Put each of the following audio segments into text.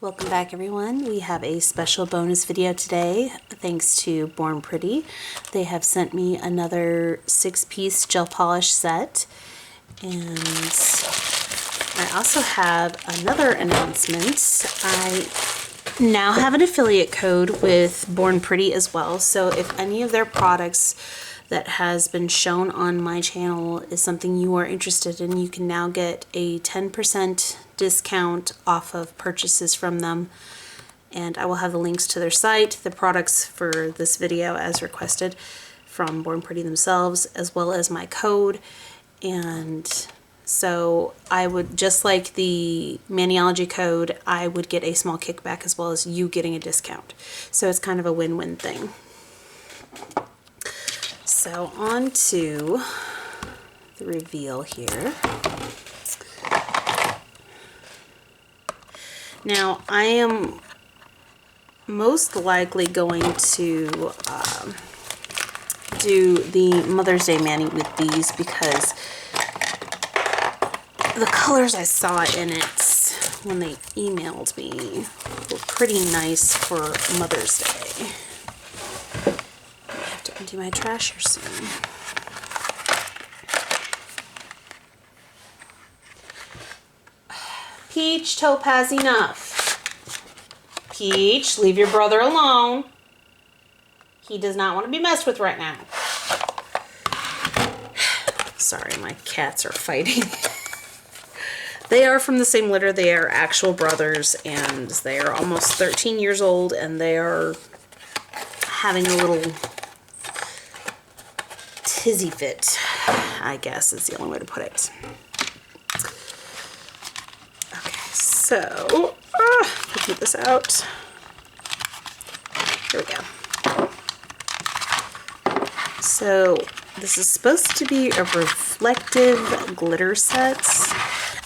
Welcome back, everyone. We have a special bonus video today thanks to Born Pretty. They have sent me another 6-piece gel polish set, and I also have another announcement. I now have an affiliate code with Born Pretty as well, so if any of their products that has been shown on my channel is something you are interested in, you can now get a 10% discount off of purchases from them. And I will have the links to their site, the products for this video as requested from Born Pretty themselves, as well as my code. And so I would, just like the Maniology code, I would get a small kickback as well as you getting a discount. So it's kind of a win-win thing. So on to the reveal here. Now I am most likely going to do the Mother's Day Mani with these because the colors I saw in it when they emailed me were pretty nice for Mother's Day. I have to empty my trash here soon. Peach, Topaz, enough. Peach, leave your brother alone. He does not want to be messed with right now. Sorry, my cats are fighting. They are from the same litter. They are actual brothers, and they are almost 13 years old, and they are having a little tizzy fit, I guess is the only way to put it. So, get this out. Here we go. So, this is supposed to be a reflective glitter set.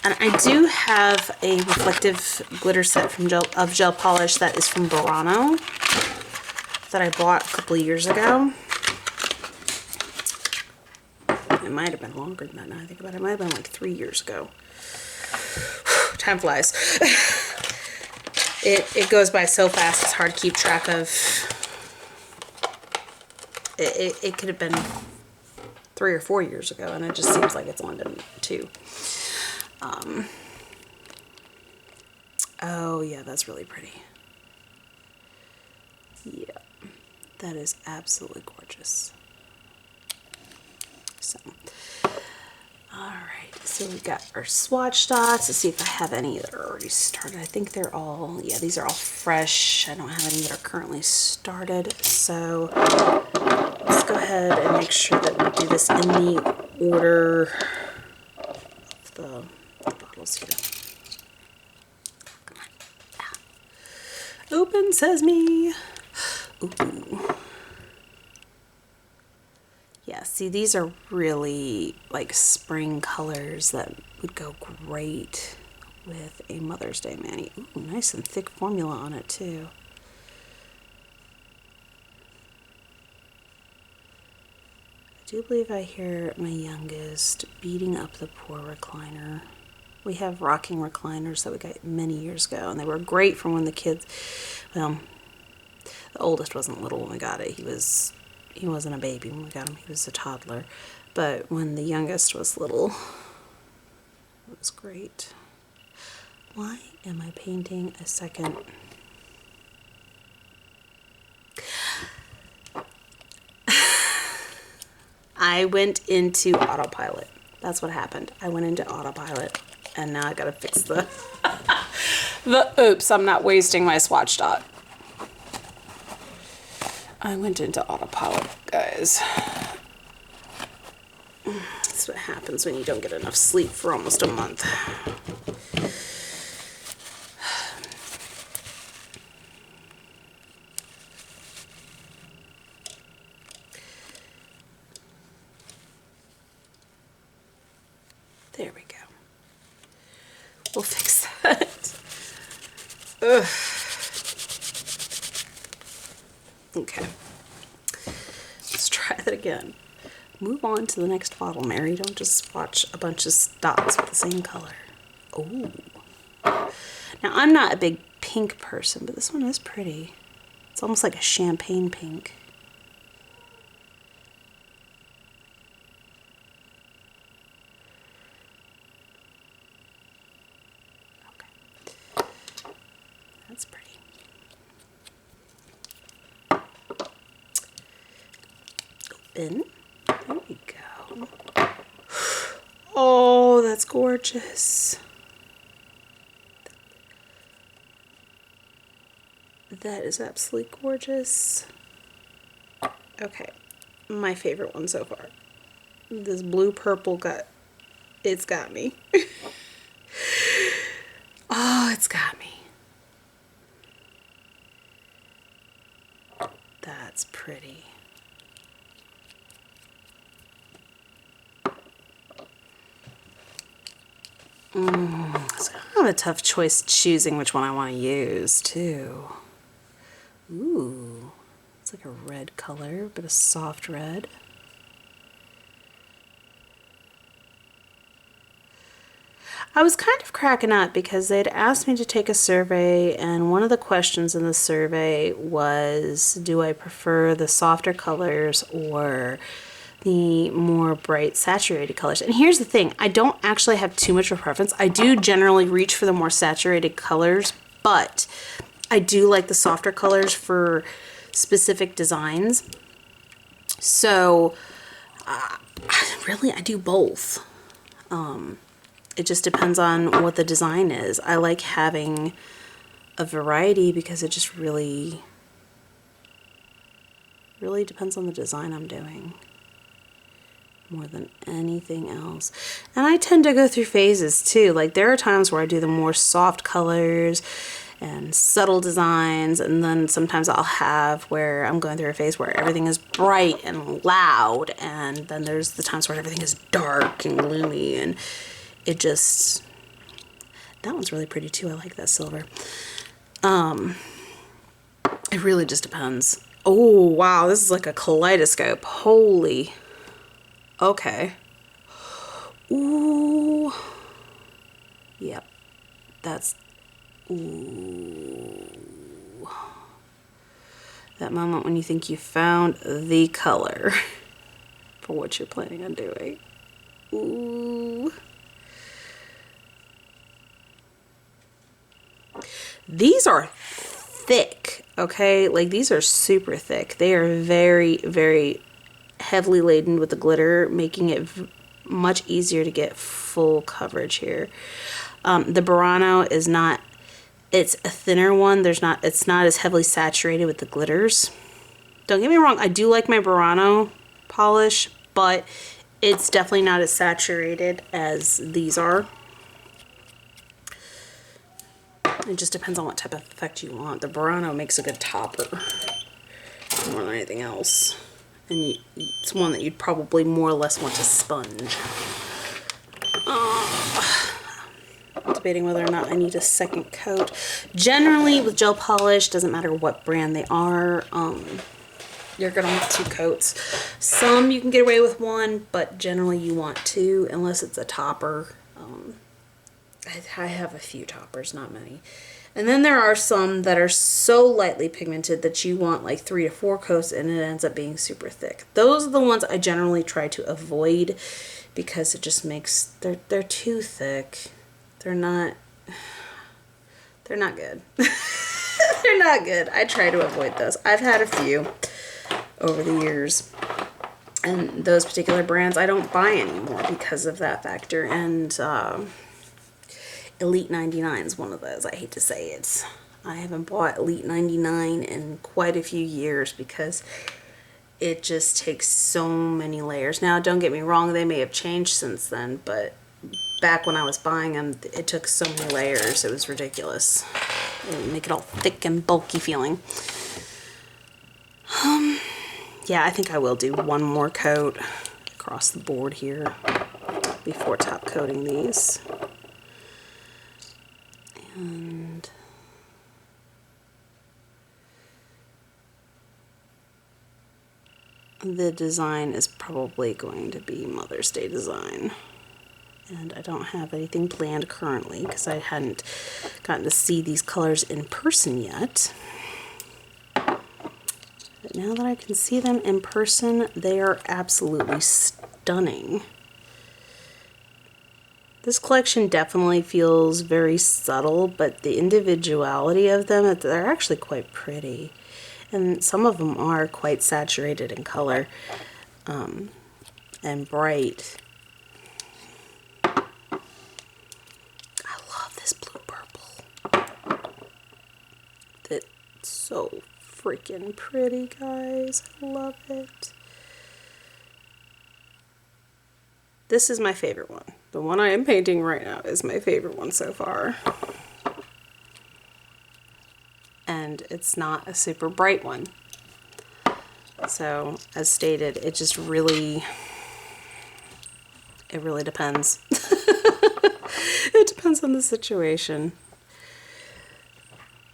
And I do have a reflective glitter set from gel polish that is from Burano that I bought a couple of years ago. It might have been longer than that now I think about it. It might have been like 3 years ago. Time flies. It goes by so fast, it's hard to keep track of. It could have been 3 or 4 years ago, and it just seems like it's only been 2. Oh yeah, that's really pretty. Yeah, that is absolutely gorgeous. So, alright, so we got our swatch dots. Let's see if I have any that are already started. I think they're all, yeah, these are all fresh. I don't have any that are currently started. So let's go ahead and make sure that we do this in the order of the bottles here. Come on. Ah. Open sesame. Ooh. Yeah, see, these are really like spring colors that would go great with a Mother's Day Mani. Ooh, nice and thick formula on it too. I do believe I hear my youngest beating up the poor recliner. We have rocking recliners that we got many years ago, and they were great for when the kids, well, the oldest wasn't little when we got it. He wasn't a baby when we got him. He was a toddler. But when the youngest was little, it was great. Why am I painting a second? I went into autopilot. That's what happened. I went into autopilot, and now I gotta fix the oops, I'm not wasting my swatch dot. I went into autopilot, guys. That's what happens when you don't get enough sleep for almost a month. There we go. We'll fix that. Ugh. Okay, let's try that again. Move on to the next bottle, Mary. Don't just swatch a bunch of dots with the same color. Oh. Now, I'm not a big pink person, but this one is pretty. It's almost like a champagne pink. Okay. That's pretty. Open. There we go. Oh, that's gorgeous. That is absolutely gorgeous. Okay, my favorite one so far. This blue purple it's got me. Oh, it's got me. That's pretty. It's kind of a tough choice choosing which one I want to use too. Ooh, it's like a red color, but a soft red. I was kind of cracking up because they'd asked me to take a survey, and one of the questions in the survey was, do I prefer the softer colors or the more bright saturated colors? And here's the thing, I don't actually have too much of a preference. I do generally reach for the more saturated colors, but I do like the softer colors for specific designs. So really I do both. It just depends on what the design is. I like having a variety because it just really depends on the design I'm doing more than anything else. And I tend to go through phases too. Like there are times where I do the more soft colors and subtle designs, and then sometimes I'll have where I'm going through a phase where everything is bright and loud, and then there's the times where everything is dark and gloomy, and it just, that one's really pretty too. I like that silver. It really just depends. Oh wow, this is like a kaleidoscope. Holy. Okay. Ooh. Yep. That's, ooh. That moment when you think you found the color for what you're planning on doing. Ooh. These are thick, okay? Like these are super thick. They are very, very heavily laden with the glitter, making it much easier to get full coverage here. The Burano is not, it's a thinner one. It's not as heavily saturated with the glitters. Don't get me wrong, I do like my Burano polish, but it's definitely not as saturated as these are. It just depends on what type of effect you want. The Burano makes a good topper more than anything else. And it's one that you'd probably more or less want to sponge. I'm debating whether or not I need a second coat. Generally with gel polish, doesn't matter what brand they are, you're gonna want 2 coats. Some you can get away with 1, but generally you want 2 unless it's a topper. I have a few toppers, not many. And then there are some that are so lightly pigmented that you want like 3 to 4 coats and it ends up being super thick. Those are the ones I generally try to avoid because it just makes, they're too thick. They're not good. They're not good. I try to avoid those. I've had a few over the years, and those particular brands I don't buy anymore because of that factor. And Elite 99 is one of those. I hate to say it. I haven't bought Elite 99 in quite a few years because it just takes so many layers. Now, don't get me wrong, they may have changed since then, but back when I was buying them, it took so many layers. It was ridiculous. It would make it all thick and bulky feeling. Yeah, I think I will do 1 more coat across the board here before top coating these. And the design is probably going to be Mother's Day design. And I don't have anything planned currently because I hadn't gotten to see these colors in person yet. But now that I can see them in person, they are absolutely stunning. This collection definitely feels very subtle, but the individuality of them, they're actually quite pretty. And some of them are quite saturated in color and bright. I love this blue purple. It's so freaking pretty, guys. I love it. This is my favorite one. The one I am painting right now is my favorite one so far. And it's not a super bright one. So, as stated, it just really, it really depends. It depends on the situation.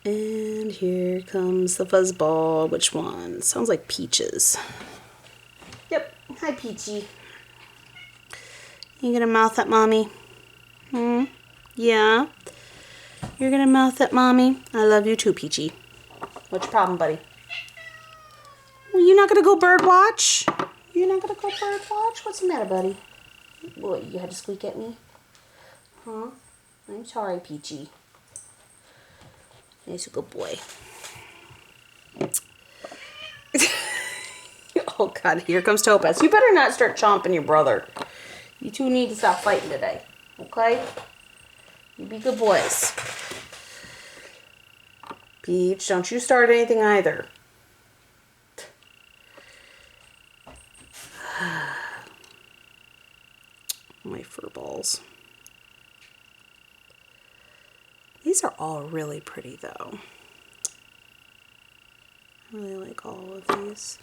And here comes the fuzzball. Which one? Sounds like Peaches. Yep. Hi, Peachy. You gonna mouth at Mommy? Yeah? You're gonna mouth at Mommy? I love you too, Peachy. What's your problem, buddy? Well, you're not gonna go bird watch? You're not gonna go bird watch? What's the matter, buddy? What, you had to squeak at me? Huh? I'm sorry, Peachy. He's a good boy. Oh God, here comes Topaz. You better not start chomping your brother. You two need to stop fighting today, okay? You be good boys. Peach, don't you start anything either. My fur balls. These are all really pretty though. I really like all of these.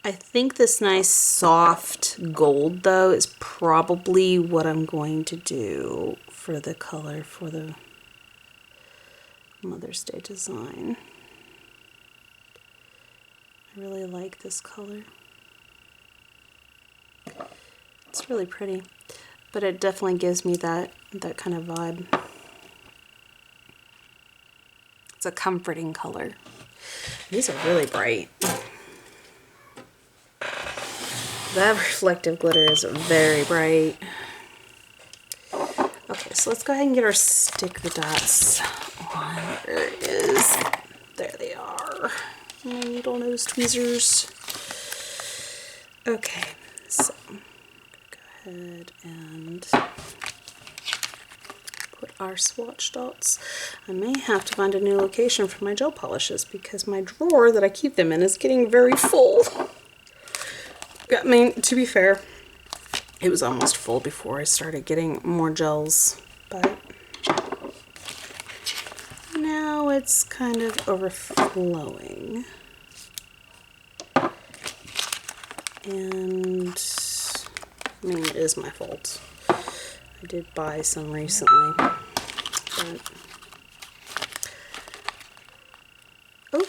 I think this nice soft gold though is probably what I'm going to do for the color for the Mother's Day design. I really like this color. It's really pretty, but it definitely gives me that kind of vibe. It's a comforting color. These are really bright. That reflective glitter is very bright. Okay, so let's go ahead and get our sticker dots on. There it is. There they are. My needle nose tweezers. Okay, so I'm gonna go ahead and put our swatch dots. I may have to find a new location for my gel polishes because my drawer that I keep them in is getting very full. I mean, to be fair, it was almost full before I started getting more gels, but now it's kind of overflowing. And, I mean, it is my fault. I did buy some recently, but, oh,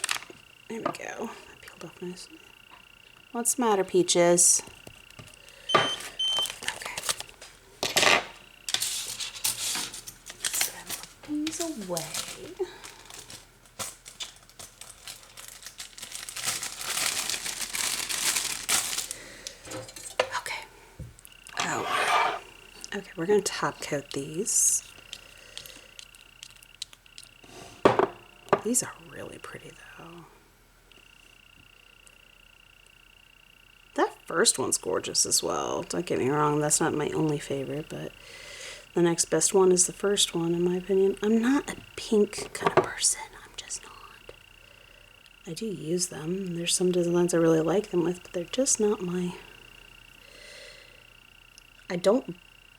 there we go. That peeled off nicely. What's the matter, Peaches? Okay. So I'm put these away. Okay. Oh. Okay, we're going to top coat these. These are really pretty though. That first one's gorgeous as well. Don't get me wrong, that's not my only favorite, but the next best one is the first one, in my opinion. I'm not a pink kind of person. I'm just not. I do use them. There's some designs I really like them with, but they're just not my...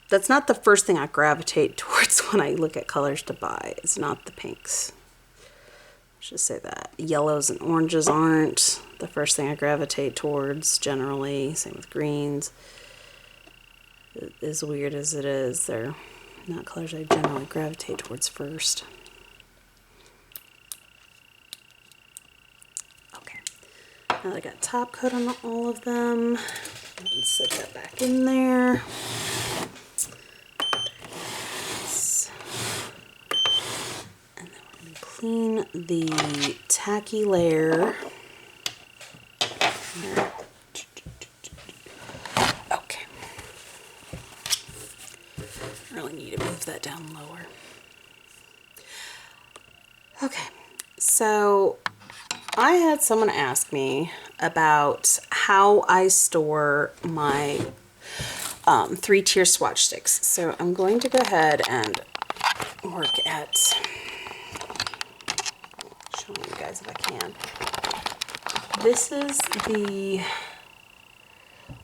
That's not the first thing I gravitate towards when I look at colors to buy. It's not the pinks. Let's just say that. Yellows and oranges aren't the first thing I gravitate towards generally. Same with greens. As weird as it is, they're not colors I generally gravitate towards first. Okay, Now I got top coat on all of them. And set that back in there. And then we're going to clean the tacky layer. Okay. Really need to move that down lower. Okay, so I had someone ask me about how I store my 3-tier swatch sticks. So I'm going to go ahead and work at showing you guys if I can. This is the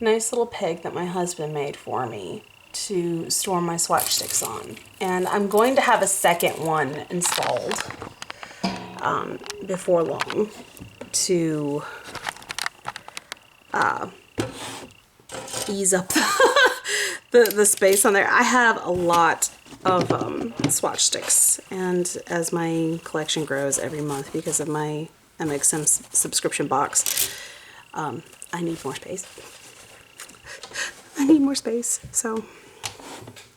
nice little peg that my husband made for me to store my swatch sticks on. And I'm going to have a second one installed before long to ease up the space on there. I have a lot of swatch sticks, and as my collection grows every month because of my MXM subscription box, I need more space. I need more space, so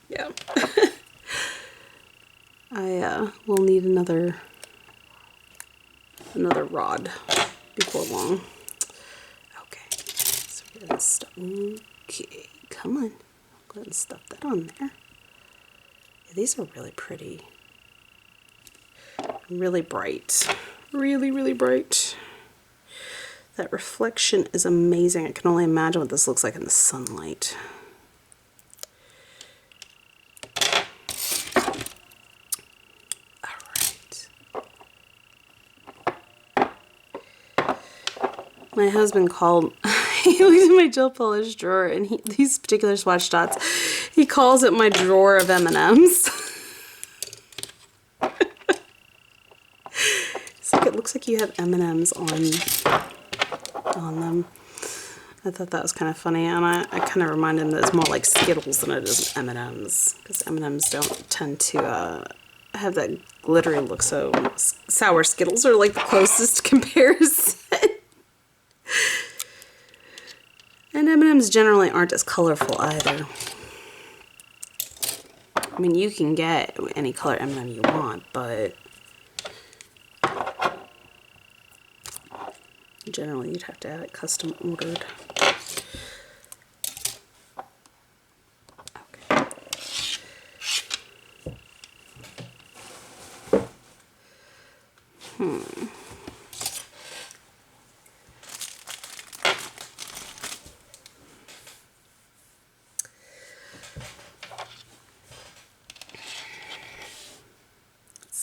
yeah. I will need another rod before long. Okay, so we're gonna stuff. Okay, come on. Go ahead and stuff that on there. Yeah, these are really pretty. Really bright. Really, really bright. That reflection is amazing. I can only imagine what this looks like in the sunlight. My husband called, he looked in my gel polish drawer, and these particular swatch dots, he calls it my drawer of M&Ms. It's like, it looks like you have M&Ms on them. I thought that was kind of funny, and I kind of reminded him that it's more like Skittles than it is M&Ms, because M&Ms don't tend to have that glittery look, so sour Skittles are like the closest comparison. And M&Ms generally aren't as colorful either. I mean, you can get any color M&M you want, but generally you'd have to have it custom ordered. Okay.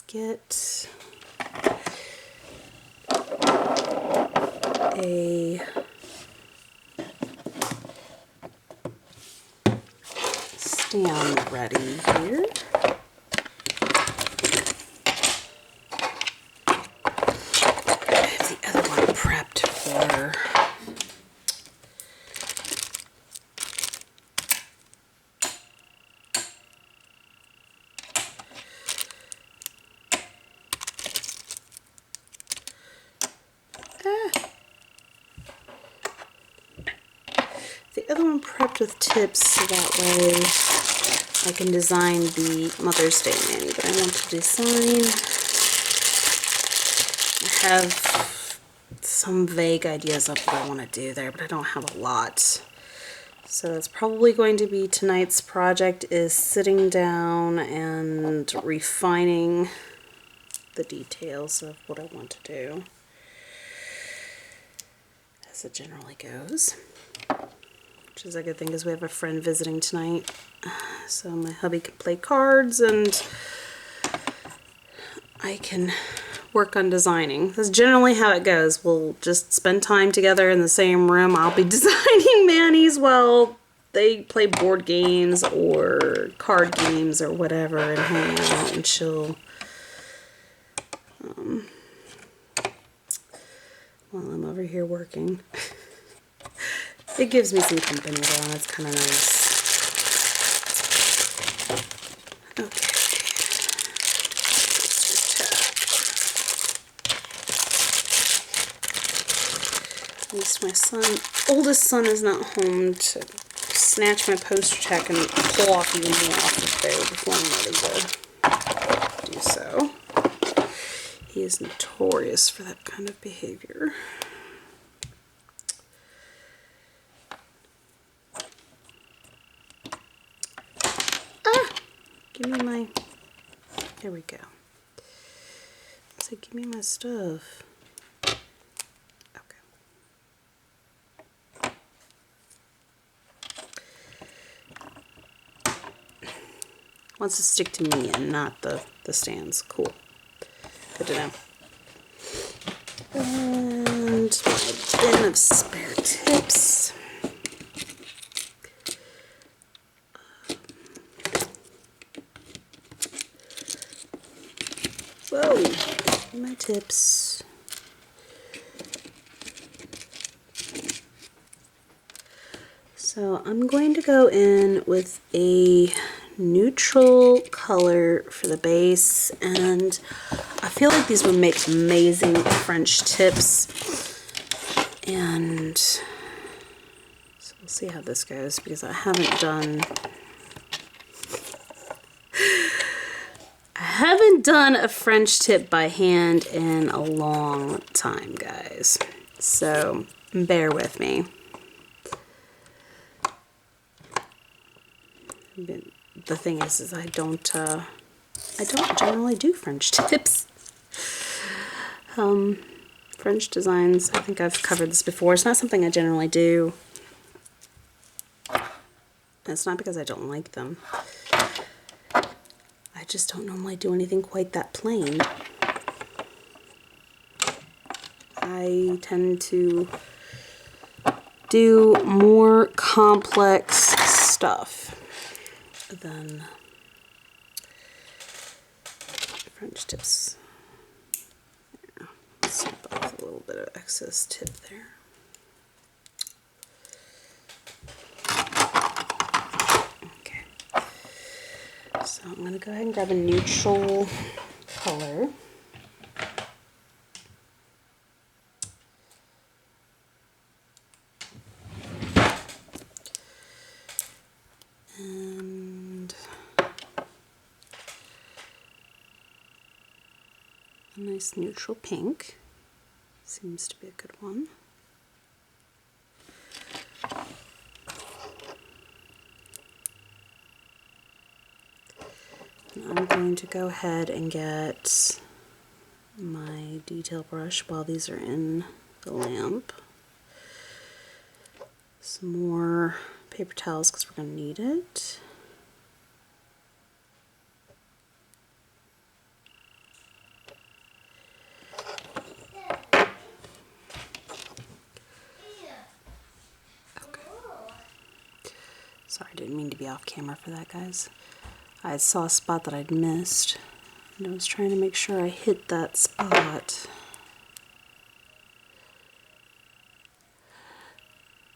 Get a stand ready here. I have the other one prepped for with tips, so that way I can design the Mother's Day mani that I want to design. I have some vague ideas of what I want to do there, but I don't have a lot. So that's probably going to be tonight's project, is sitting down and refining the details of what I want to do, as it generally goes. Which is a good thing because we have a friend visiting tonight. So my hubby can play cards and I can work on designing. That's generally how it goes. We'll just spend time together in the same room. I'll be designing manis while they play board games or card games or whatever and hang out and chill. While I'm over here working. It gives me some company though, and it's kind of nice. Okay. Let's just check. At least my oldest son is not home to snatch my poster tack and pull off even more off the there before I'm ready to do so. He is notorious for that kind of behavior. Give me my, there we go. So give me my stuff. Okay. Wants to stick to me and not the stands. Cool. Good to know. And my bin of spare tips. Whoa, my tips. So I'm going to go in with a neutral color for the base, and I feel like these would make amazing French tips. And so we'll see how this goes, because I haven't done a French tip by hand in a long time, guys. So bear with me. The thing is I don't generally do French tips. French designs, I think I've covered this before. It's not something I generally do. And it's not because I don't like them. I just don't normally do anything quite that plain. I tend to do more complex stuff than French tips. There. Snip off a little bit of excess tip there. So I'm going to go ahead and grab a neutral color. And a nice neutral pink. Seems to be a good one. I'm going to go ahead and get my detail brush while these are in the lamp. Some more paper towels because we're going to need it. Okay. Sorry, I didn't mean to be off camera for that, guys. I saw a spot that I'd missed, and I was trying to make sure I hit that spot.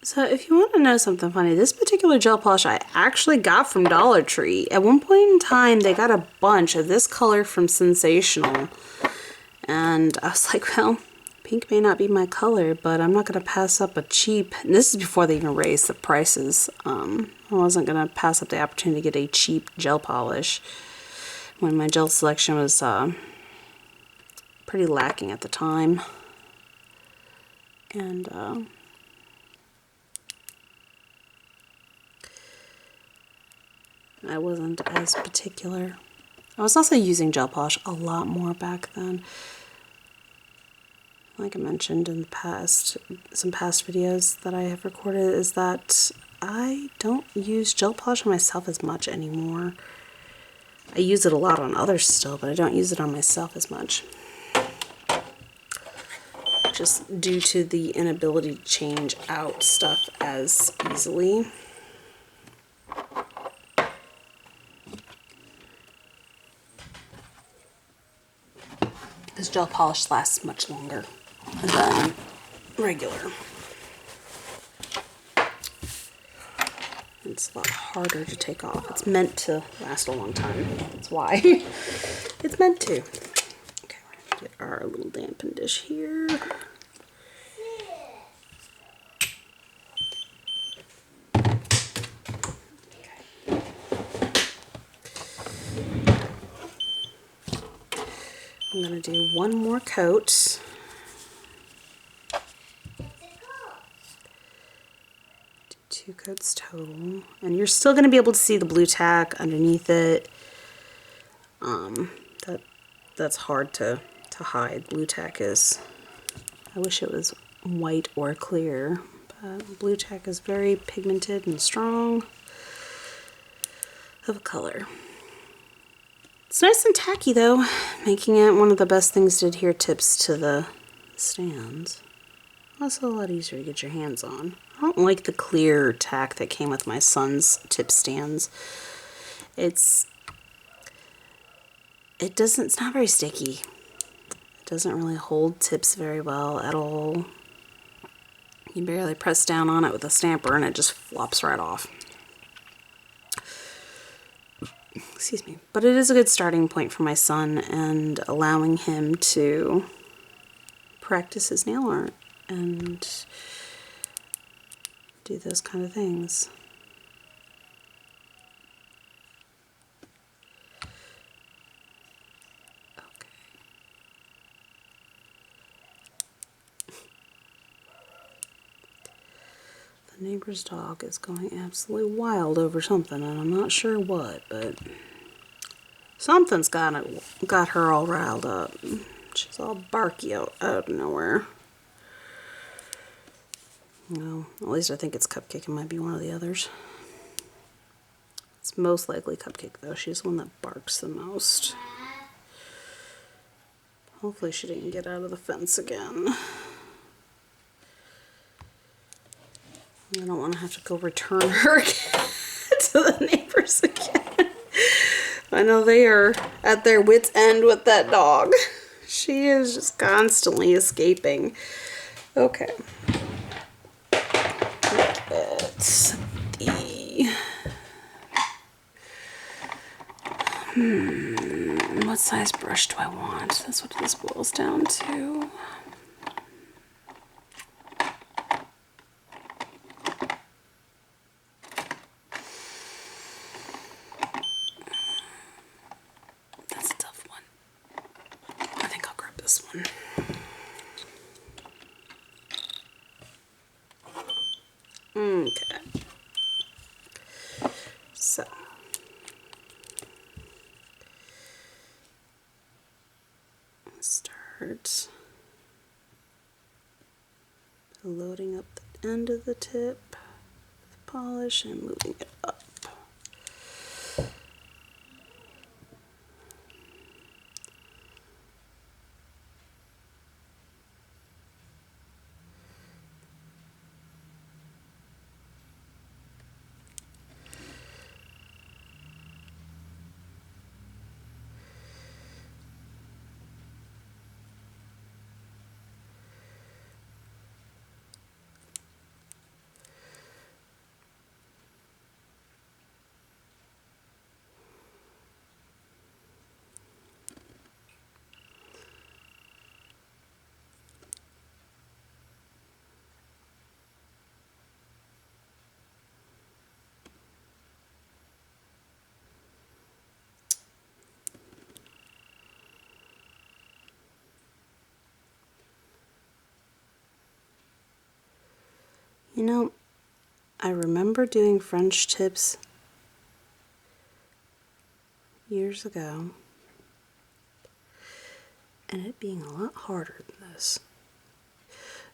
So if you want to know something funny, this particular gel polish I actually got from Dollar Tree. At one point in time, they got a bunch of this color from Sensational, and I was like, well, pink may not be my color, but I'm not going to pass up a cheap, and this is before they even raised the prices. I wasn't going to pass up the opportunity to get a cheap gel polish when my gel selection was pretty lacking at the time. And I wasn't as particular. I was also using gel polish a lot more back then. Like I mentioned in the past, some past videos that I have recorded, is that I don't use gel polish on myself as much anymore. I use it a lot on others still, but I don't use it on myself as much. Just due to the inability to change out stuff as easily. Because gel polish lasts much longer than regular. It's a lot harder to take off. It's meant to last a long time. That's why. It's meant to. Okay, we're gonna get our little dampen dish here. I'm going to do one more coat. Do 2 coats total. And you're still going to be able to see the blue tack underneath it. That's hard to hide. Blue tack is, I wish it was white or clear, but blue tack is very pigmented and strong of a color. It's nice and tacky though, making it one of the best things to adhere tips to the stands. Also a lot easier to get your hands on. I don't like the clear tack that came with my son's tip stands. It's not very sticky. It doesn't really hold tips very well at all. You barely press down on it with a stamper and it just flops right off. Excuse me. But it is a good starting point for my son and allowing him to practice his nail art and do those kind of things. The neighbor's dog is going absolutely wild over something, and I'm not sure what, but something's got her all riled up. She's all barky out of nowhere. No, at least I think it's Cupcake. It might be one of the others. It's most likely Cupcake, though. She's the one that barks the most. Hopefully she didn't get out of the fence again. I don't want to have to go return her to the neighbors again. I know they are at their wits' end with that dog. She is just constantly escaping. Okay. Let's the... What size brush do I want? That's what this boils down to. That's a tough one. I think I'll grab this one. Okay. So. Start loading up the end of the tip with polish and moving it up. You know, I remember doing French tips years ago, and it being a lot harder than this.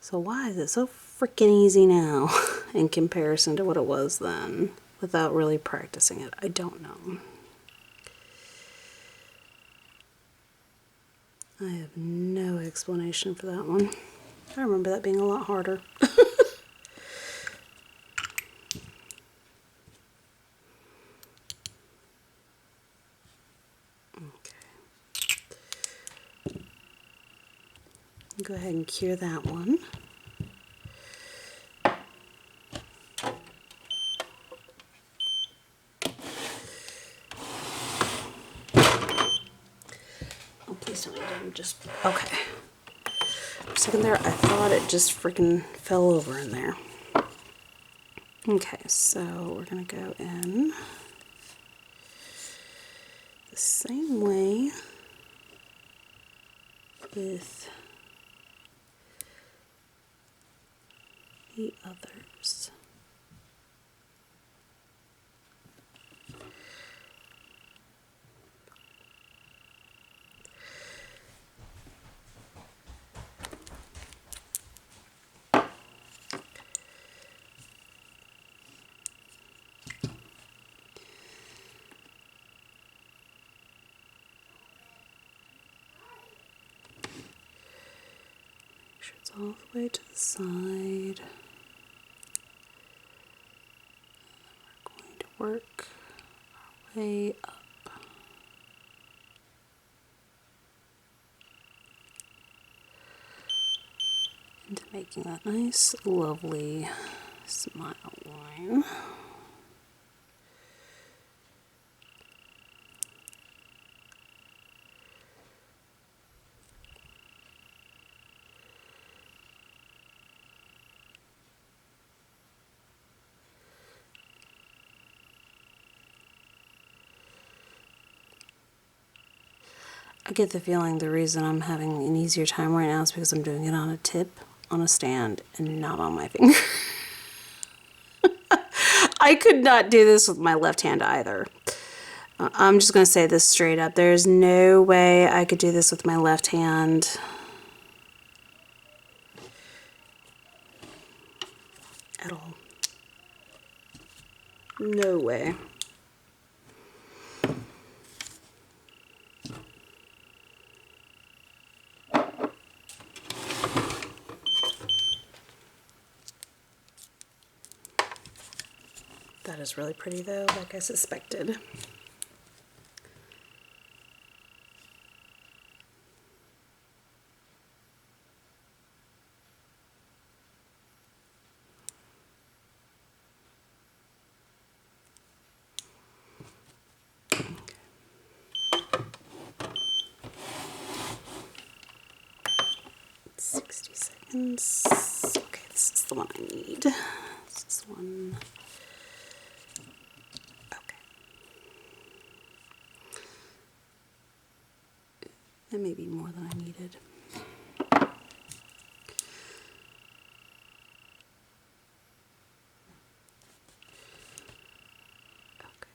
So why is it so freaking easy now in comparison to what it was then without really practicing it? I don't know. I have no explanation for that one. I remember that being a lot harder. Go ahead and cure that one. Oh, please don't, you didn't just... Okay. For a second there, I thought it just freaking fell over in there. Okay, so we're going to go in the same way with the others. Make sure it's all the way to the side. We're going to work our way up. Into making that nice, lovely smile line. I get the feeling the reason I'm having an easier time right now is because I'm doing it on a tip, on a stand, and not on my finger. I could not do this with my left hand either. I'm just going to say this straight up. There's no way I could do this with my left hand. At all. No way. That is really pretty though, like I suspected. Okay. 60 seconds. Okay, this is the one I need. This is the one. That may be more than I needed. Okay.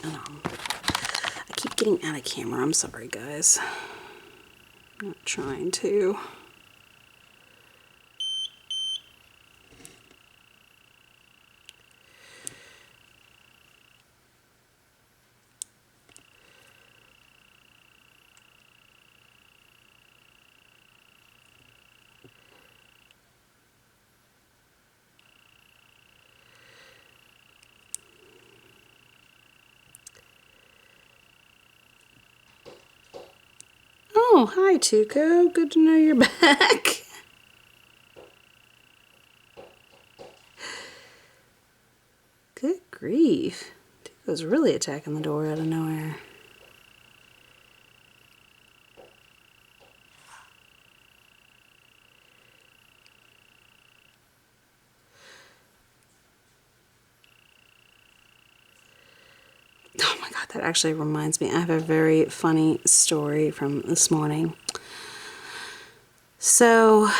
I keep getting out of camera. I'm sorry, guys. I'm not trying to. Oh, hi, Tuco. Good to know you're back. Good grief. Tuco's really attacking the door out of nowhere. Oh my God, that actually reminds me. I have a very funny story from this morning. So,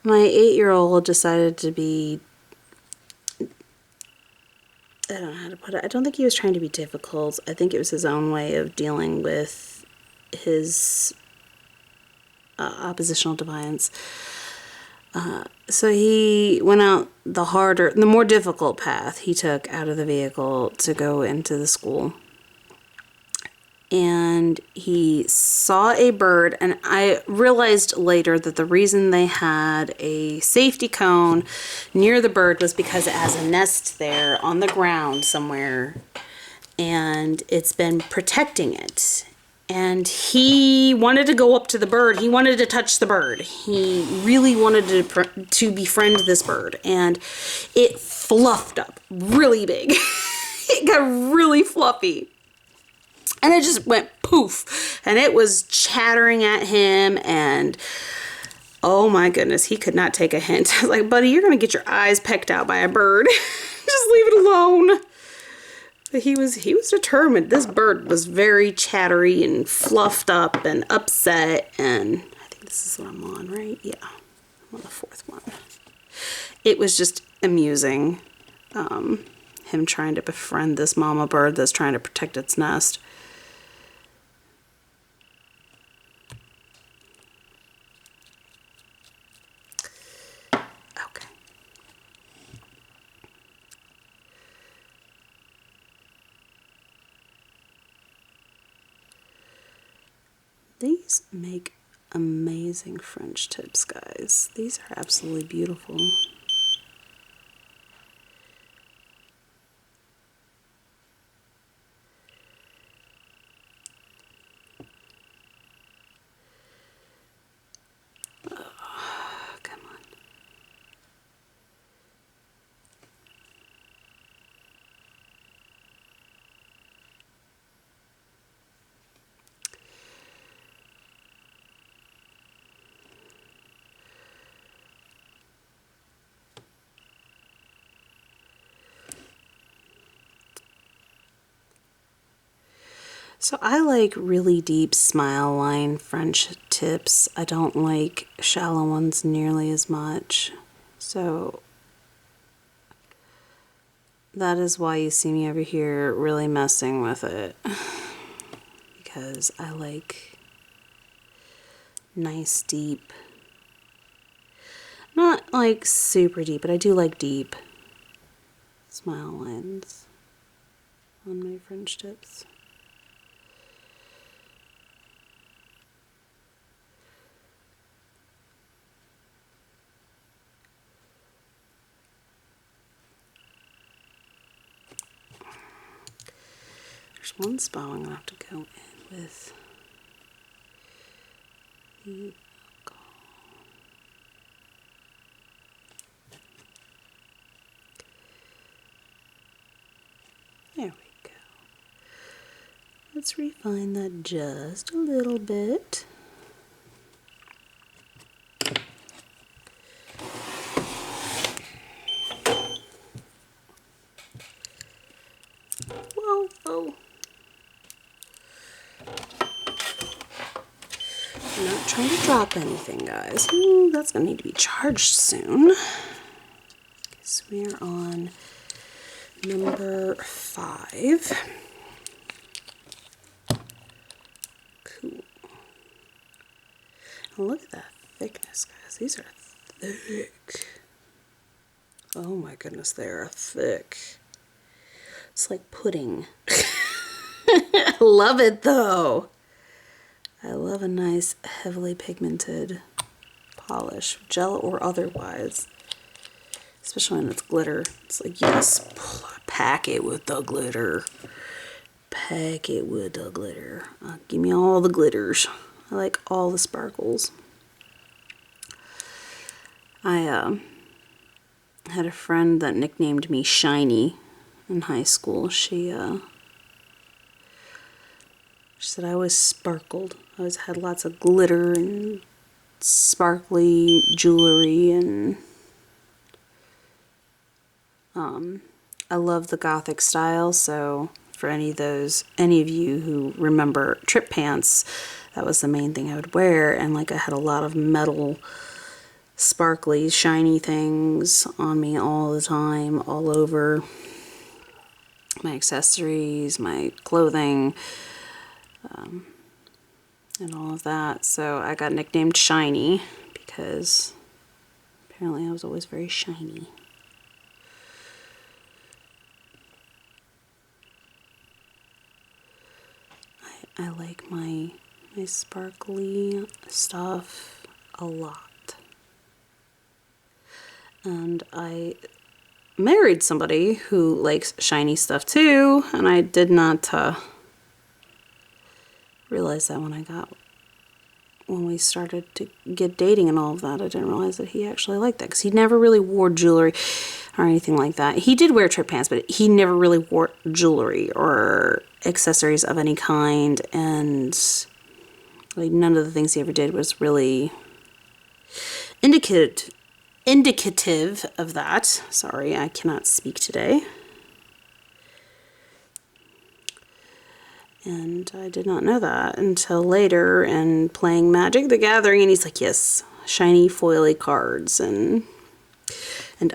my 8-year-old decided to be, I don't know how to put it. I don't think he was trying to be difficult. I think it was his own way of dealing with his oppositional defiance. So he went out the more difficult path he took out of the vehicle to go into the school. And he saw a bird, and I realized later that the reason they had a safety cone near the bird was because it has a nest there on the ground somewhere, and it's been protecting it. and he wanted to go up to the bird. He wanted to touch the bird. He really wanted to befriend this bird, and it fluffed up really big. It got really fluffy. And it just went poof, and it was chattering at him, and oh my goodness, he could not take a hint. I was like, buddy, you're gonna get your eyes pecked out by a bird. Just leave it alone. But he was determined. This bird was very chattery and fluffed up and upset, and I think this is what I'm on, right? Yeah, I'm on the 4th one. It was just amusing, him trying to befriend this mama bird that's trying to protect its nest. Okay. These make amazing French tips, guys. These are absolutely beautiful. Oh, come on. So I like really deep smile line French tips. I don't like shallow ones nearly as much. So that is why you see me over here really messing with it. Because I like nice deep, not like super deep, but I do like deep smile lines on my French tips. There's one spot I'm going to have to go in with the alcohol. There we go. Let's refine that just a little bit. Whoa, whoa. I'm not trying to drop anything, guys. Ooh, that's going to need to be charged soon. So we are on number 5. Cool. Oh, look at that thickness, guys. These are thick. Oh my goodness, they are thick. It's like pudding. I love it though. I love a nice heavily pigmented polish, gel or otherwise. Especially when it's glitter. It's like, yes, pack it with the glitter. Pack it with the glitter. Give me all the glitters. I like all the sparkles. I had a friend that nicknamed me Shiny in high school. She said I always sparkled. I always had lots of glitter and sparkly jewelry, and I love the gothic style. So for any of you who remember trip pants, that was the main thing I would wear. And like I had a lot of metal, sparkly, shiny things on me all the time, all over my accessories, my clothing, and all of that. So I got nicknamed Shiny because apparently I was always very shiny. I like my sparkly stuff a lot. And I married somebody who likes shiny stuff too, and I did not realized that when we started to get dating and all of that. I didn't realize that he actually liked that, because he never really wore jewelry or anything like that. He did wear trip pants, but he never really wore jewelry or accessories of any kind, and like none of the things he ever did was really indicative of that. Sorry, I cannot speak today. And I did not know that until later and playing Magic the Gathering, and he's like, yes, shiny foily cards, and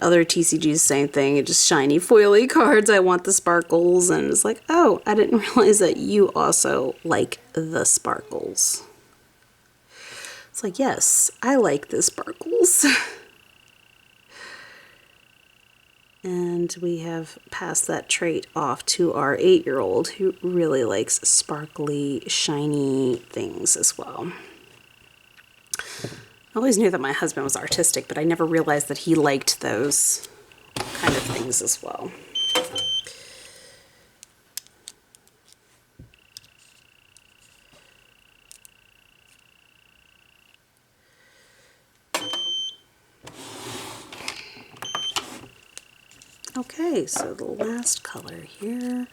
other TCGs, same thing, just shiny foily cards, I want the sparkles. And it's like, oh, I didn't realize that you also like the sparkles. It's like, yes, I like the sparkles. And we have passed that trait off to our 8-year-old, who really likes sparkly, shiny things as well. I always knew that my husband was artistic, but I never realized that he liked those kind of things as well. Okay, so the last color here.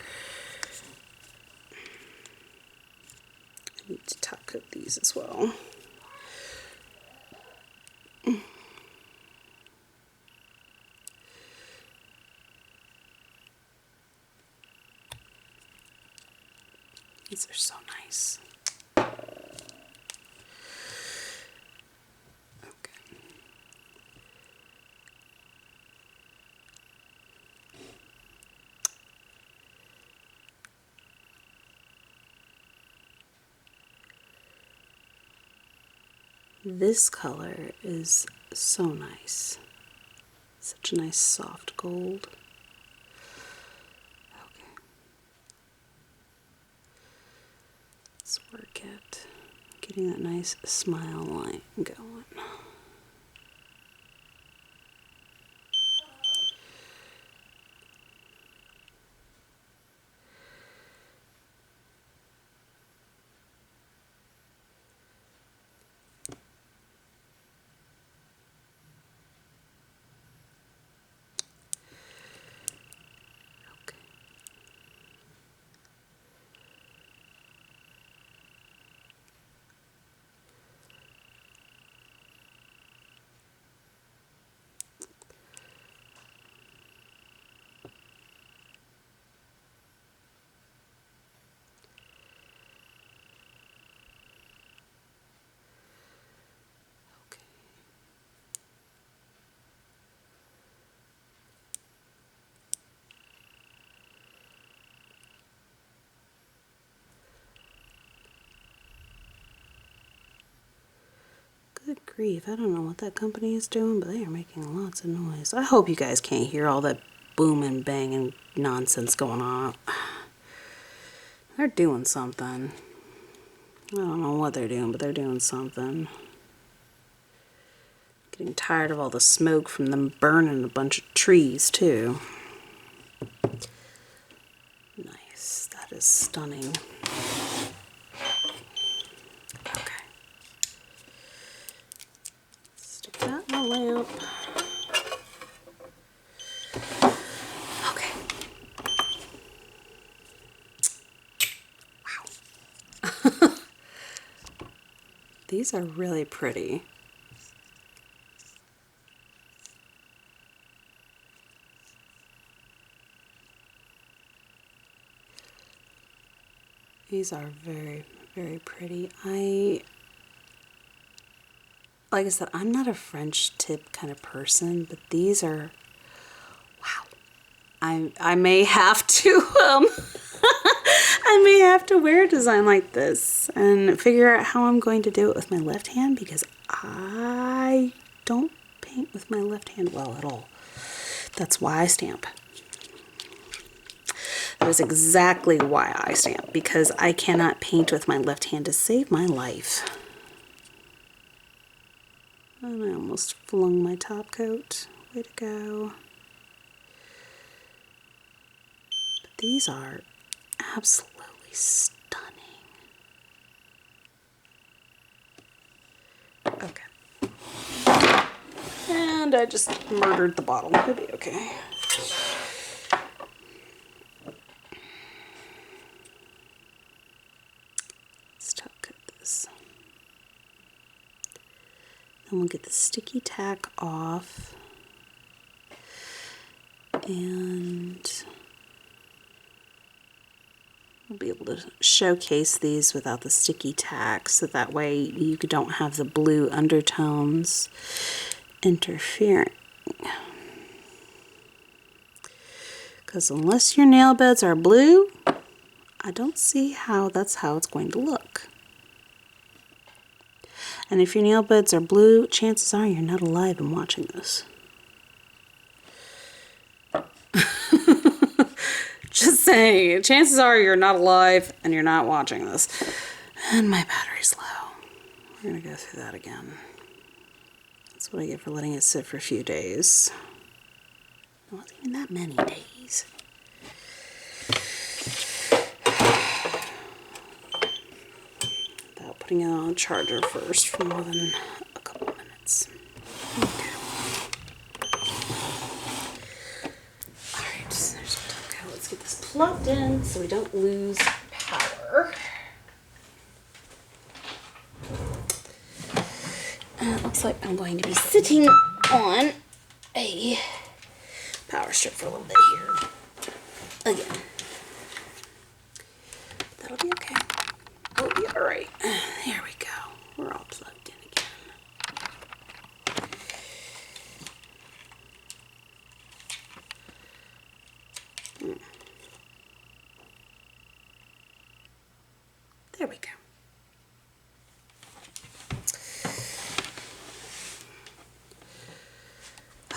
I need to top coat these as well. These are so nice. This color is so nice. Such a nice soft gold. Okay. Let's work at getting that nice smile line going. Good grief, I don't know what that company is doing, but they are making lots of noise. I hope you guys can't hear all that boom and bang and nonsense going on. They're doing something. I don't know what they're doing, but they're doing something. Getting tired of all the smoke from them burning a bunch of trees, too. Nice, that is stunning. That in the lamp. Okay. Wow. These are really pretty. These are very, very pretty. Like I said, I'm not a French tip kind of person, but these are, wow. I may have to, I may have to wear a design like this and figure out how I'm going to do it with my left hand, because I don't paint with my left hand well at all. That's why I stamp. That is exactly why I stamp, because I cannot paint with my left hand to save my life. And I almost flung my top coat. Way to go. But these are absolutely stunning. Okay. And I just murdered the bottle. It'll be okay. Let's top coat this. Then we'll get the sticky tack off. And we'll be able to showcase these without the sticky tack, so that way you don't have the blue undertones interfering. Because unless your nail beds are blue, I don't see how that's how it's going to look. And if your nail beds are blue, chances are you're not alive and watching this. Just saying, chances are you're not alive and you're not watching this. And my battery's low. We're gonna go through that again. That's what I get for letting it sit for a few days. It wasn't even that many days. Without putting it on a charger first for more than a couple of minutes. Okay. Alright, so there's my top coat. Let's get this plugged in so we don't lose power. And it looks like I'm going to be sitting on a power strip for a little bit here. Again. That'll be okay. We'll be alright. There we go. We're all plugged in again. There we go.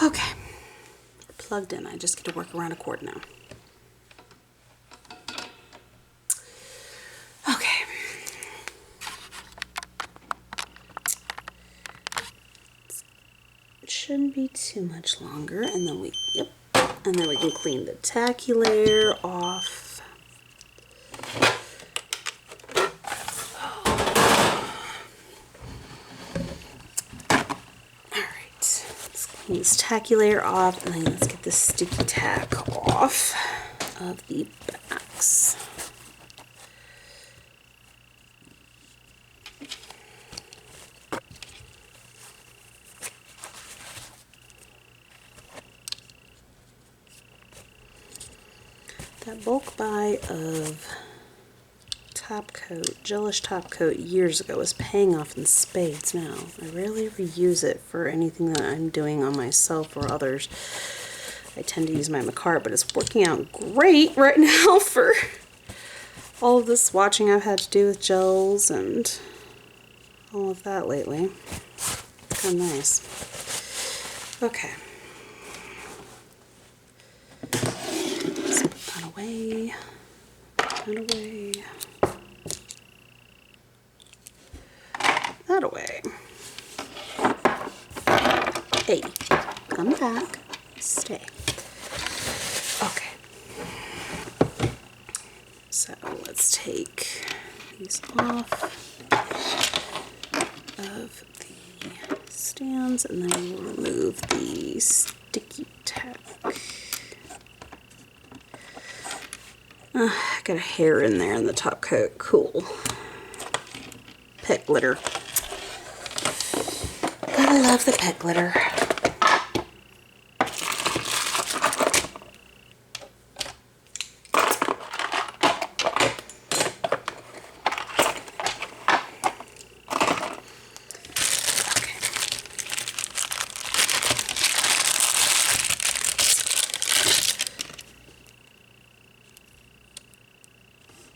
Okay. We're plugged in. I just get to work around a cord now. Okay. It shouldn't be too much longer, and then and then we can clean the tacky layer off. Clean this tacky layer off, and then let's get the sticky tack off of the backs. That bulk buy of top coat, gelish top coat years ago is paying off in spades now. I rarely reuse it for anything that I'm doing on myself or others. I tend to use my Macart, but it's working out great right now for all of this swatching I've had to do with gels and all of that lately. It's kind of nice. Okay. Let's put that away. Put that away. That away. Hey, come back. Stay. Okay. So let's take these off of the stands, and then we'll remove the sticky tack. Got a hair in there in the top coat. Cool. Pet glitter. Gotta love the pet glitter.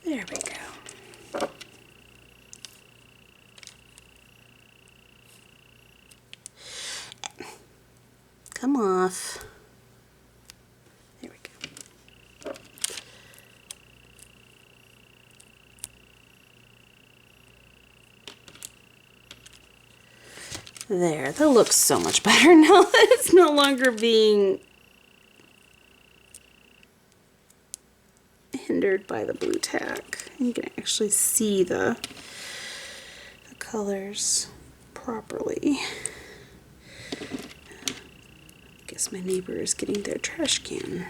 There we go. Come off. There we go. There, that looks so much better now that it's no longer being hindered by the blue tack. You can actually see the colors properly. Guess my neighbor is getting their trash can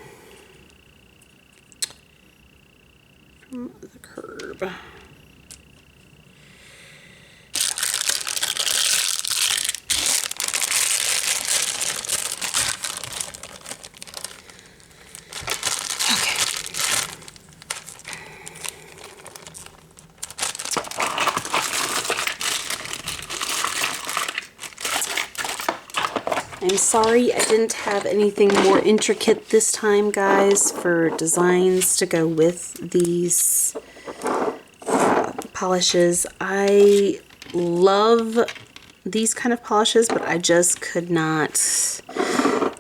from the curb. I'm sorry I didn't have anything more intricate this time, guys, for designs to go with these polishes. I love these kind of polishes, but I just could not,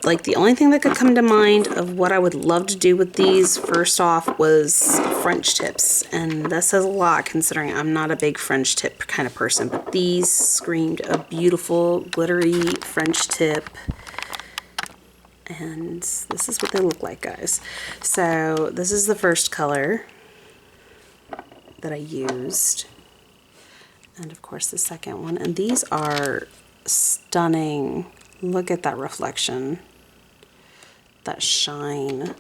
like, the only thing that could come to mind of what I would love to do with these, first off, was French tips. And that says a lot considering I'm not a big French tip kind of person, but these screamed a beautiful glittery French tip. And this is what they look like, guys. So this is the first color that I used. And of course the second one. And these are stunning. Look at that reflection. That shine.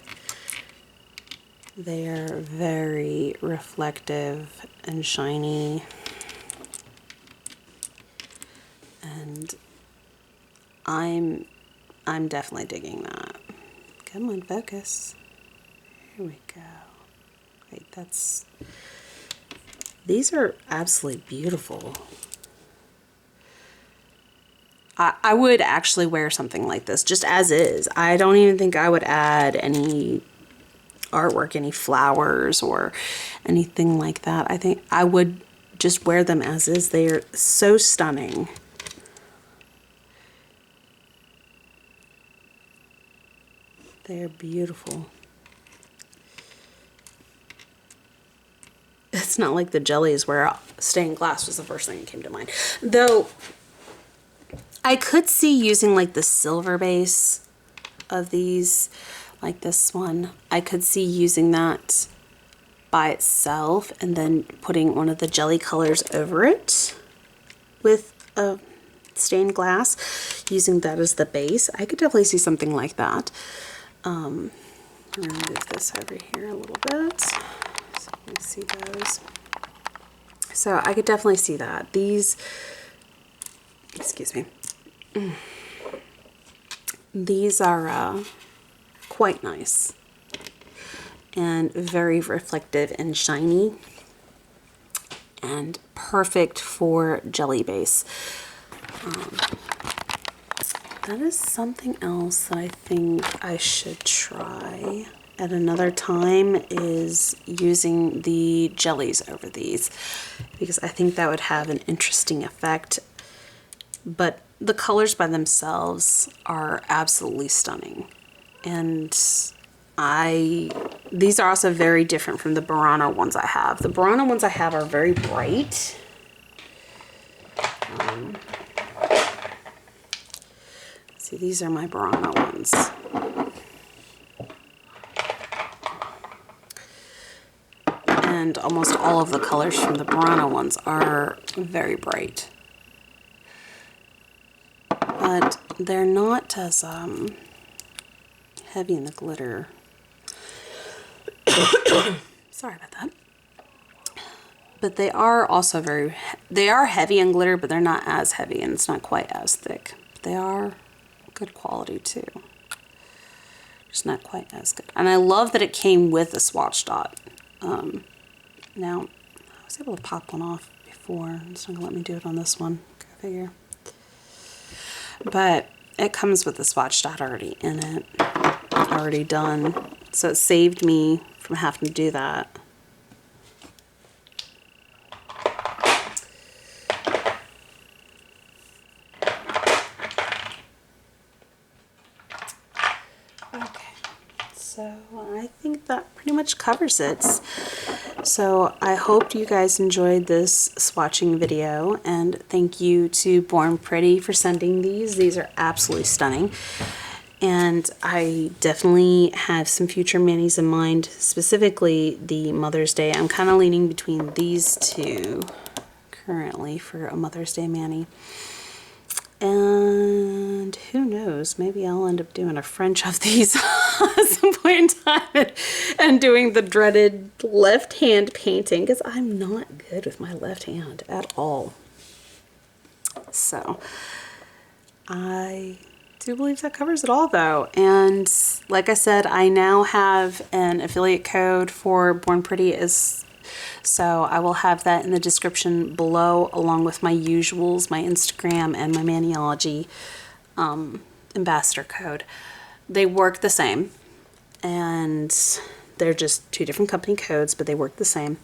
They are very reflective and shiny. And I'm definitely digging that. Come on, focus. Here we go. Wait, these are absolutely beautiful. I would actually wear something like this just as is. I don't even think I would add any artwork, any flowers or anything like that. I think I would just wear them as is. They are so stunning. They're beautiful. It's not like the jellies where stained glass was the first thing that came to mind. Though I could see using like the silver base of these, like this one. I could see using that by itself and then putting one of the jelly colors over it with a stained glass, using that as the base. I could definitely see something like that. I'm going to move this over here a little bit so you can see those. So I could definitely see that. These, excuse me, these are quite nice and very reflective and shiny and perfect for jelly base. That is something else that I think I should try at another time, is using the jellies over these, because I think that would have an interesting effect. But the colors by themselves are absolutely stunning. And these are also very different from the Burano ones I have. The Burano ones I have are very bright. See, these are my Burano ones. And almost all of the colors from the Burano ones are very bright. But they're not as heavy in the glitter. Sorry about that. But they are also they are heavy in glitter, but they're not as heavy and it's not quite as thick. They are good quality too. Just not quite as good. And I love that it came with a swatch dot. Now, I was able to pop one off before. It's not going to let me do it on this one. Go figure. But it comes with the swatch dot already in it. Already done. So it saved me from having to do that. So I think that pretty much covers it. So I hope you guys enjoyed this swatching video, and thank you to Born Pretty for sending these. These are absolutely stunning. And I definitely have some future manis in mind, specifically the Mother's Day. I'm kind of leaning between these two currently for a Mother's Day mani. And who knows, maybe I'll end up doing a French of these at some point in time and doing the dreaded left hand painting, because I'm not good with my left hand at all. So I do believe that covers it all though. And like I said, I now have an affiliate code for Born Pretty, so I will have that in the description below, along with my usuals, my Instagram and my Maniology ambassador code. They work the same, and they're just two different company codes, but they work the same.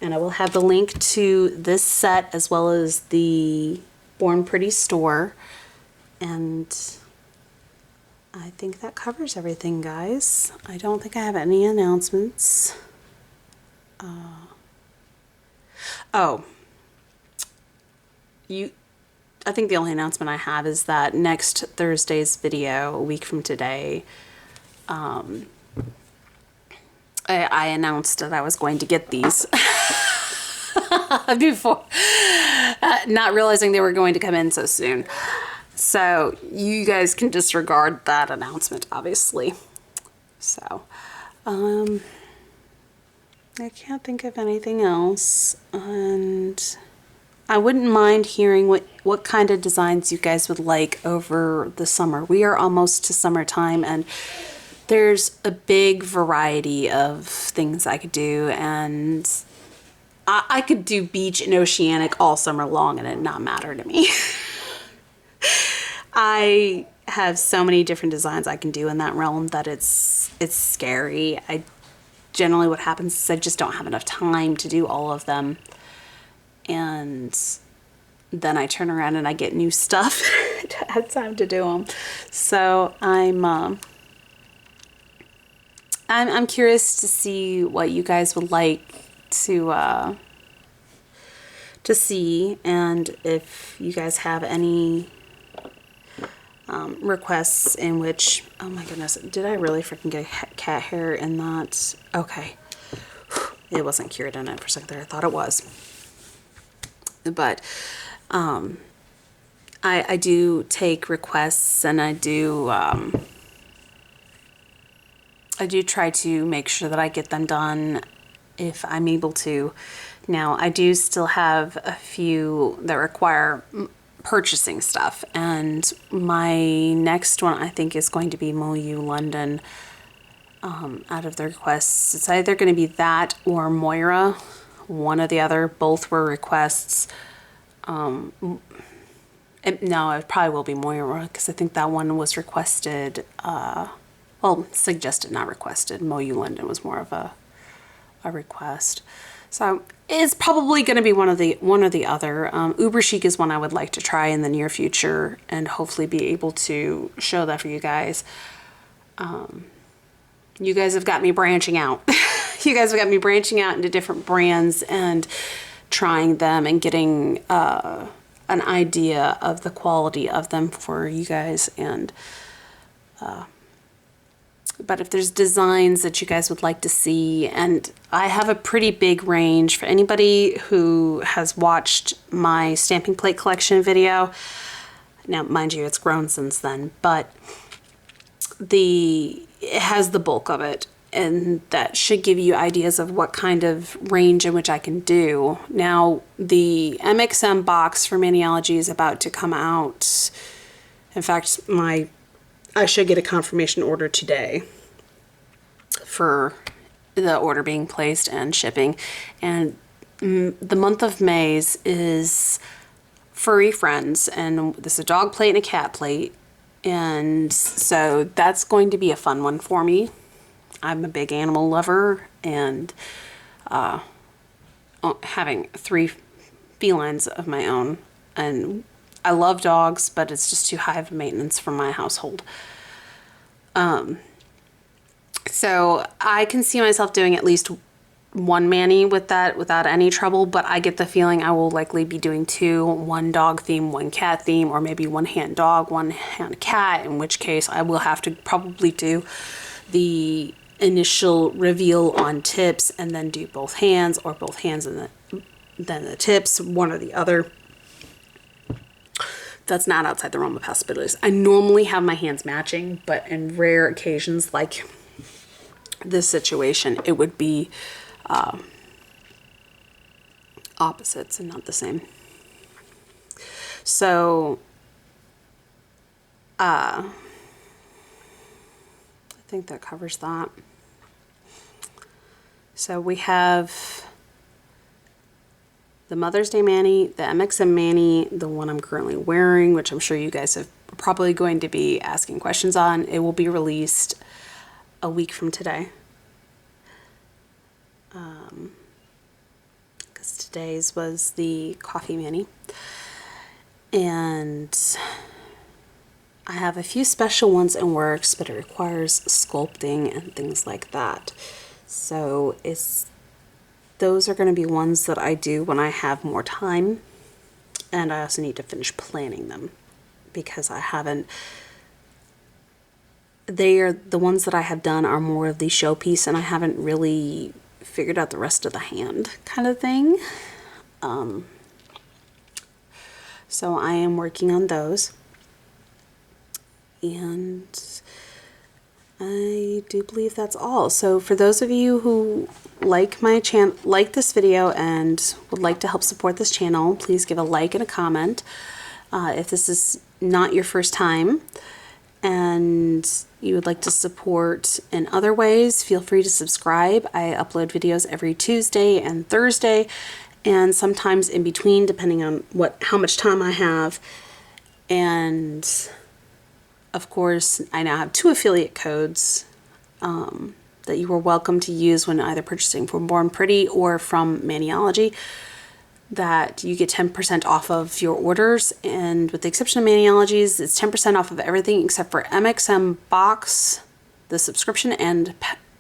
And I will have the link to this set as well as the Born Pretty store. And I think that covers everything, guys. I don't think I have any announcements. I think the only announcement I have is that next Thursday's video, a week from today, I announced that I was going to get these before, not realizing they were going to come in so soon. So you guys can disregard that announcement, obviously. So, I can't think of anything else, and I wouldn't mind hearing what kind of designs you guys would like over the summer. We are almost to summertime, and there's a big variety of things I could do, and I could do beach and oceanic all summer long and it not matter to me. I have so many different designs I can do in that realm that it's scary. Generally what happens is I just don't have enough time to do all of them, and then I turn around and I get new stuff to have time to do them. So I'm curious to see what you guys would like to see, and if you guys have any requests in which, oh my goodness, did I really freaking get cat hair in that? Okay, it wasn't cured in it for a second there. I thought it was, but I do take requests, and I do try to make sure that I get them done if I'm able to. Now, I do still have a few that require purchasing stuff, and my next one I think is going to be Moyu London. Out of the requests, it's either going to be that or Moira, one or the other. Both were requests. No, it probably will be Moira, because I think that one was requested, well, suggested, not requested. Moyu London was more of a request. So it's probably going to be one or the other. Uber Chic is one I would like to try in the near future, and hopefully be able to show that for you guys. You guys have got me branching out. You guys have got me branching out into different brands and trying them and getting an idea of the quality of them for you guys. And but if there's designs that you guys would like to see, and I have a pretty big range for anybody who has watched my stamping plate collection video. Now, mind you, it's grown since then, but it has the bulk of it, and that should give you ideas of what kind of range in which I can do. Now, the MXM box for Maniology is about to come out. In fact, I should get a confirmation order today for the order being placed and shipping. And the month of May is Furry Friends, and this is a dog plate and a cat plate. And so that's going to be a fun one for me. I'm a big animal lover, and having 3 felines of my own, and I love dogs, but it's just too high of a maintenance for my household. So I can see myself doing at least one Mani with that without any trouble, but I get the feeling I will likely be doing 2, one dog theme, one cat theme, or maybe one hand dog, one hand cat, in which case I will have to probably do the initial reveal on tips and then do both hands, or both hands and then the tips, one or the other. that's not outside the realm of possibilities. I normally have my hands matching, but in rare occasions like this situation, it would be opposites and not the same. So I think that covers that. So we have the Mother's Day mani, the MXM mani, the one I'm currently wearing, which I'm sure you guys are probably going to be asking questions on. It will be released a week from today. Because today's was the coffee mani. And I have a few special ones in works, but it requires sculpting and things like that. So those are going to be ones that I do when I have more time, and I also need to finish planning them because I haven't. The ones that I have done are more of the showpiece, and I haven't really figured out the rest of the hand kind of thing. So I am working on those, and I do believe that's all. So for those of you who like this video and would like to help support this channel, please give a like and a comment. If this is not your first time and you would like to support in other ways, feel free to subscribe. I upload videos every Tuesday and Thursday, and sometimes in between, depending on how much time I have. And of course, I now have 2 affiliate codes that you are welcome to use when either purchasing from Born Pretty or from Maniology, that you get 10% off of your orders. And with the exception of Maniologies, it's 10% off of everything except for MXM Box, the subscription, and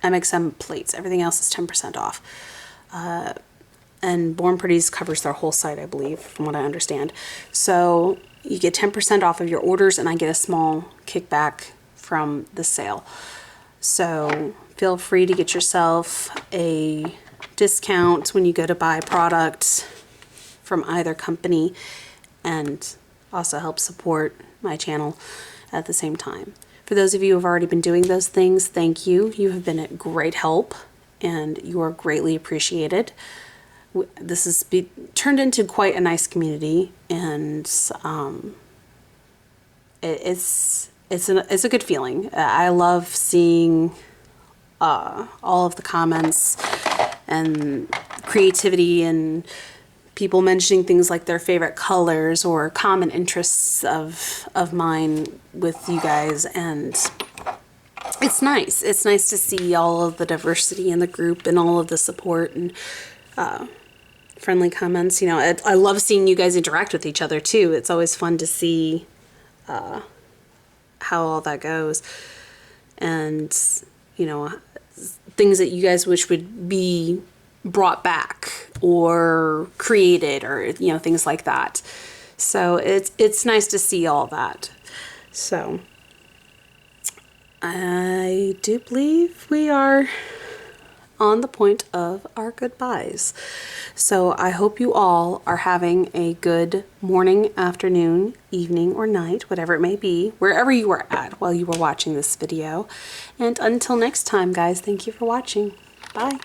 MXM Plates. Everything else is 10% off. And Born Pretty's covers their whole site, I believe, from what I understand. So you get 10% off of your orders, and I get a small kickback from the sale. So feel free to get yourself a discount when you go to buy products from either company, and also help support my channel at the same time. For those of you who have already been doing those things, thank you. You have been a great help, and you are greatly appreciated. This has turned into quite a nice community, and it's a good feeling. I love seeing all of the comments and creativity and people mentioning things like their favorite colors or common interests of mine with you guys, and it's nice. It's nice to see all of the diversity in the group and all of the support and friendly comments. You know, I love seeing you guys interact with each other too. It's always fun to see how all that goes, and you know, things that you guys wish would be brought back or created, or you know, things like that. So it's nice to see all that. So I do believe we are on the point of our goodbyes. So I hope you all are having a good morning, afternoon, evening, or night, whatever it may be, wherever you are at while you were watching this video. And until next time, guys, thank you for watching. Bye.